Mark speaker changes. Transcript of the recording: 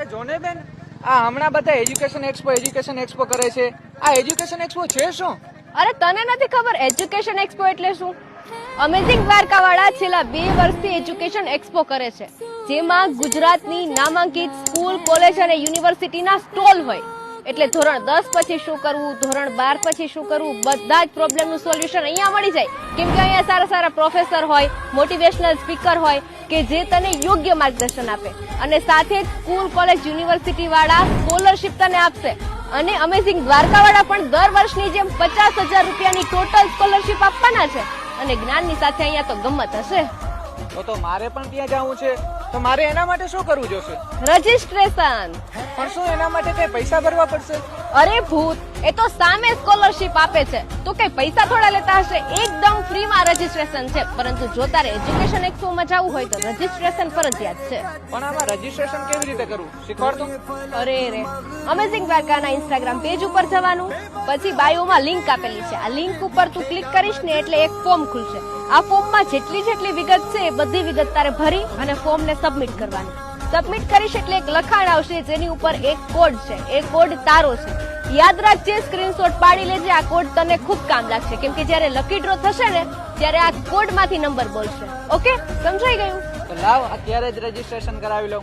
Speaker 1: એ જોને બેન, આ હમણાં બધા એજ્યુકેશન એક્સપો કરે છે. આ એજ્યુકેશન એક્સપો છે શું?
Speaker 2: અરે તને નથી ખબર એજ્યુકેશન એક્સપો એટલે શું? અમેઝિંગ દ્વારકાવાળા છેલ્લા 2 વર્ષથી એજ્યુકેશન એક્સપો કરે છે, જેમાં ગુજરાતની નામાંકિત સ્કૂલ, કોલેજ અને યુનિવર્સિટીના સ્ટોલ હોય. એટલે ધોરણ 10 પછી શું કરવું, ધોરણ 12 પછી શું કરવું, બધા જ પ્રોબ્લેમનું સોલ્યુશન અહીંયા મળી જાય. કેમ કે અહીંયા સારા સારા પ્રોફેસર હોય, મોટિવેશનલ સ્પીકર હોય કે જે તને યોગ્ય માર્ગદર્શન આપે, અને સાથે જ સ્કૂલ, કોલેજ, યુનિવર્સિટી વાળા સ્કોલરશિપ તને આપશે. અને અમેઝિંગ દ્વારકાવાળા પણ દર વર્ષની જેમ 50,000 રૂપિયાની ટોટલ સ્કોલરશિપ આપવાના છે. અને જ્ઞાનની સાથે અહીંયા તો ગમ્મત હશે.
Speaker 1: તો મારે પણ ત્યાં જવું છે, તો મારે એના માટે શું કરવું જોશે?
Speaker 2: રજીસ્ટ્રેશન.
Speaker 1: પણ શું એના માટે કઈ પૈસા ભરવા પડશે?
Speaker 2: અરે ભૂત, એ તો સામે સ્કોલરશિપ આપે છે, તો કઈ પૈસા થોડા લેતા હશે. એકદમ ફ્રીમાં રજીસ્ટ્રેશન છે. પરંતુ જો તારે એજ્યુકેશન એક્સપોમાં જવું હોય તો રજીસ્ટ્રેશન ફરજિયાત છે.
Speaker 1: પણ આમાં રજીસ્ટ્રેશન કેવી રીતે કરવું, શીખવાડતો?
Speaker 2: અરે રે, અમેઝિંગ દ્વારકાના ઇન્સ્ટાગ્રામ પેજ ઉપર જવાનું, પછી બાયોમાં લિંક આપેલી છે. આ લિંક ઉપર તું ક્લિક કરીશ ને એટલે એક ફોર્મ ખુલશે. આ ફોર્મમાં જેટલી વિગત છે એ બધી વિગત તારે ભરી અને ફોર્મને સબમિટ કરવાની. સબમિટ કરીશ એટલે એક લખાણ આવશે, જેની ઉપર એક કોડ છે. એ કોડ તારો છે. યાદ રાખજે, સ્ક્રીનશોટ પાડી લેજે. આ કોડ તને ખૂબ કામ લાગશે, કેમ કે જ્યારે લકી ડ્રો થશે ને ત્યારે આ કોડમાંથી નંબર બોલશે. ઓકે, સમજાઈ ગયું?
Speaker 1: તો લાવ અત્યારે જ રજીસ્ટ્રેશન કરાવી લઉં.